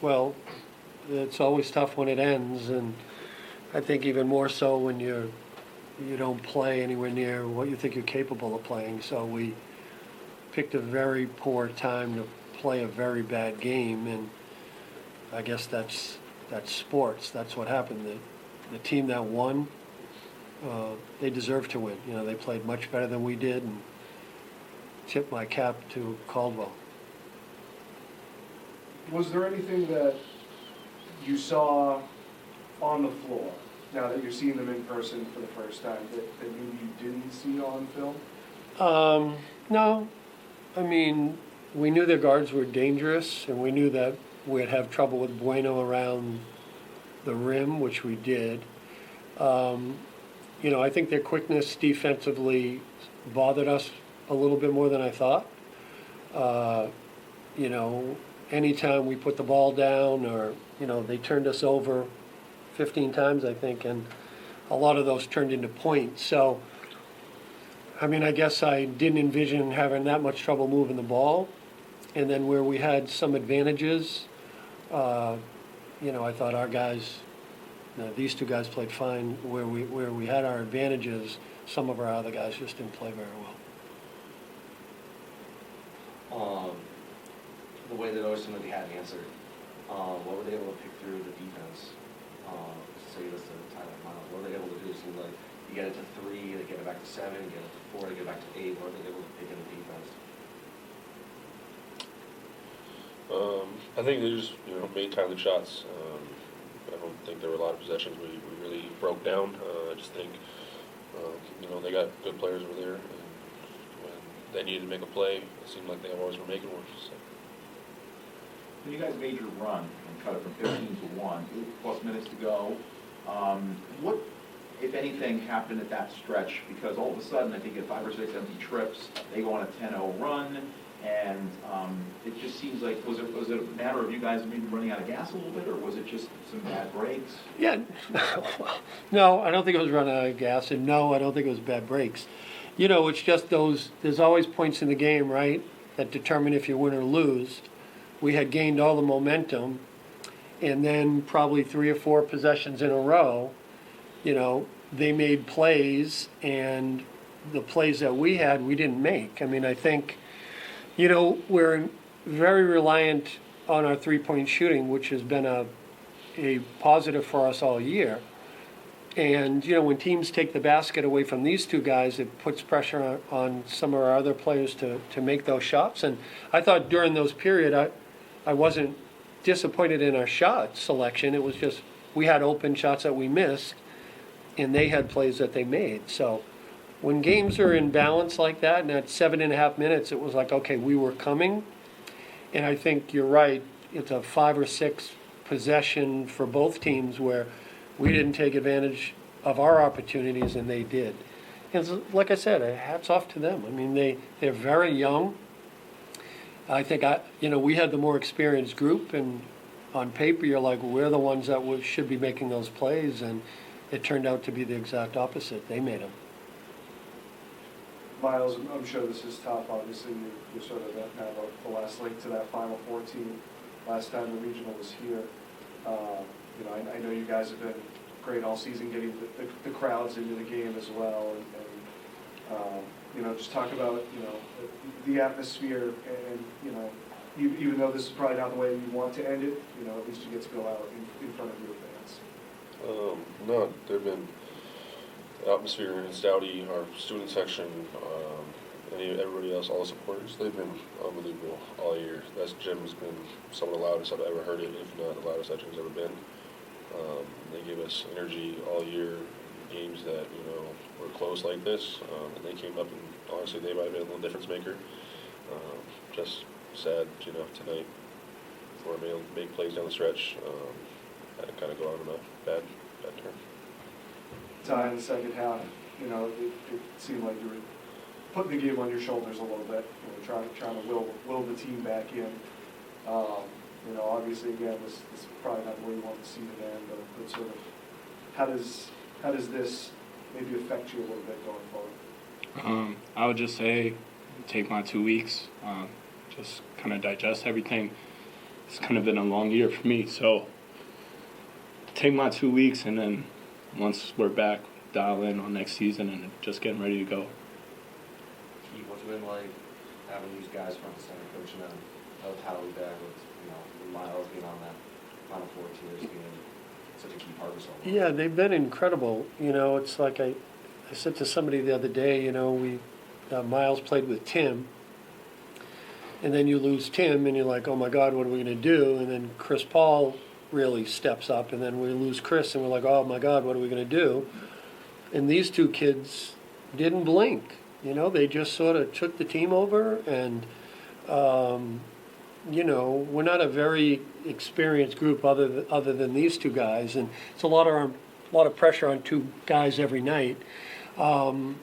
Well, it's always tough when it ends, and I think even more so when you don't play anywhere near what you think you're capable of playing. So we picked a very poor time to play a very bad game, and I guess that's sports. That's what happened. The team that won, they deserved to win. You know, they played much better than we did, and tip my cap to Caldwell. Was there anything that you saw on the floor, now that you're seeing them in person for the first time, that maybe you didn't see on film? No. I mean, we knew their guards were dangerous, and we knew that we'd have trouble with Bueno around the rim, which we did. I think their quickness defensively bothered us a little bit more than I thought. Anytime we put the ball down or, they turned us over 15 times, I think, and a lot of those turned into points. So, I guess I didn't envision having that much trouble moving the ball. And then where we had some advantages, I thought our guys, these two guys played fine. Where we had our advantages, some of our other guys just didn't play very well. The way that always somebody had answered, what were they able to pick through the defense? Say this to Tyler Miles, what were they able to do? It seemed like you get it to 3, they get it back to 7, you get it to 4, they get it back to 8. What were they able to pick in the defense? I think they just made timely shots. I don't think there were a lot of possessions we really broke down. I just think they got good players over there, and when they needed to make a play, it seemed like they always were making one. So. When you guys made your run and cut it from 15 to 1, 8+ minutes to go, what, if anything, happened at that stretch? Because all of a sudden, I think at 5 or 6 empty trips, they go on a 10-0 run, and it just seems like, was it a matter of you guys maybe running out of gas a little bit, or was it just some bad breaks? Yeah, no, I don't think it was running out of gas, and no, I don't think it was bad breaks. It's just there's always points in the game, right, that determine if you win or lose. We had gained all the momentum, and then probably 3 or 4 possessions in a row, they made plays, and the plays that we had, we didn't make. I think, we're very reliant on our three-point shooting, which has been a positive for us all year. And, when teams take the basket away from these two guys, it puts pressure on some of our other players to make those shots. And I thought during those periods, I wasn't disappointed in our shot selection. It was just we had open shots that we missed, and they had plays that they made. So when games are in balance like that, and at 7.5 minutes, it was like, okay, we were coming. And I think you're right. It's a 5 or 6 possession for both teams where we didn't take advantage of our opportunities, and they did. And so, like I said, hats off to them. They're very young. I think we had the more experienced group, and on paper you're like, we're the ones that should be making those plays, and it turned out to be the exact opposite. They made them. Miles, I'm sure this is tough. Obviously, you're sort of now the last link to that Final Four team. Last time the regional was here, I know you guys have been great all season getting the crowds into the game as well, and just talk about the atmosphere, and even though this is probably not the way you want to end it, at least you get to go out in front of your fans. No, they've been the atmosphere in Stouty, our student section, everybody else, all the supporters, they've been unbelievable all year. That gym's been some of the loudest I've ever heard it, if not the loudest that gym's ever been. They give us energy all year, games that were close like this, and they came up, and honestly they might have been a little difference maker. Just sad, tonight for me to make plays down the stretch, had to kind of go on a bad turn. Ty, in the second half, it seemed like you were putting the game on your shoulders a little bit, trying to will the team back in. Obviously, again, this is probably not the way you want to see it end, but sort of, how does this maybe affect you a little bit going forward? I would just say take my 2 weeks, just kind of digest everything, it's kind of been a long year for me. So take my 2 weeks, and then once we're back, dial in on next season and just getting ready to go. Keith, what's it been like having these guys front and center coaching them? Tyler back with, Miles being on that Final Four team, just being such a key part of something. Yeah, they've been incredible. It's like I said to somebody the other day, Miles played with Tim, and then you lose Tim, and you're like, oh my God, what are we going to do? And then Chris Paul really steps up, and then we lose Chris, and we're like, oh my God, what are we going to do? And these two kids didn't blink. They just sort of took the team over, and we're not a very experienced group other than these two guys, and it's a lot of pressure on two guys every night. And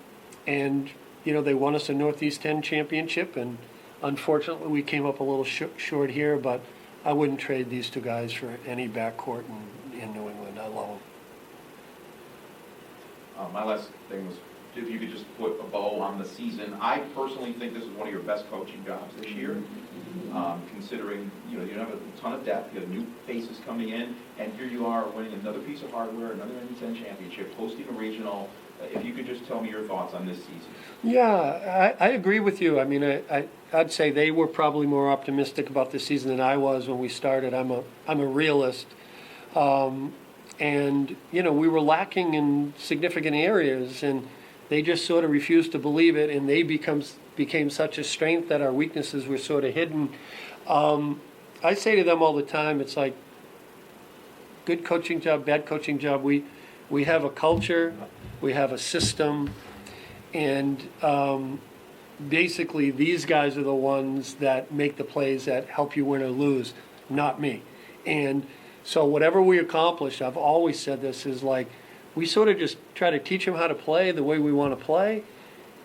they won us a Northeast 10 championship, and unfortunately we came up a little short here. But I wouldn't trade these two guys for any backcourt in New England. I love them. My last thing was, if you could just put a bow on the season. I personally think this is one of your best coaching jobs this year, considering, you have a ton of depth, you have new faces coming in, and here you are winning another piece of hardware, another N10 championship, hosting a regional. If you could just tell me your thoughts on this season. Yeah, I agree with you. I mean, I'd say they were probably more optimistic about this season than I was when we started. I'm a realist. And, we were lacking in significant areas, and they just sort of refused to believe it, and they became such a strength that our weaknesses were sort of hidden. I say to them all the time, it's like, good coaching job, bad coaching job. We have a culture, we have a system, and basically these guys are the ones that make the plays that help you win or lose, not me. And so whatever we accomplish, I've always said this, is like, we sort of just try to teach them how to play the way we want to play,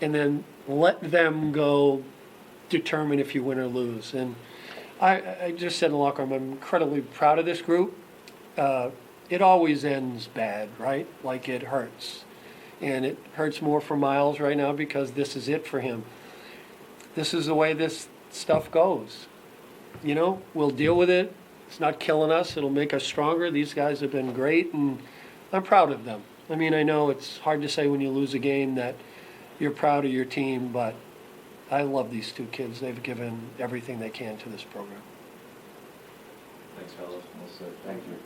and then let them go determine if you win or lose. And I just said in the locker room, I'm incredibly proud of this group. It always ends bad, right? Like, it hurts. And it hurts more for Miles right now because this is it for him. This is the way this stuff goes. We'll deal with it. It's not killing us. It'll make us stronger. These guys have been great, and I'm proud of them. I mean, I know it's hard to say when you lose a game that you're proud of your team, but I love these two kids. They've given everything they can to this program. Thanks, fellas. Thank you.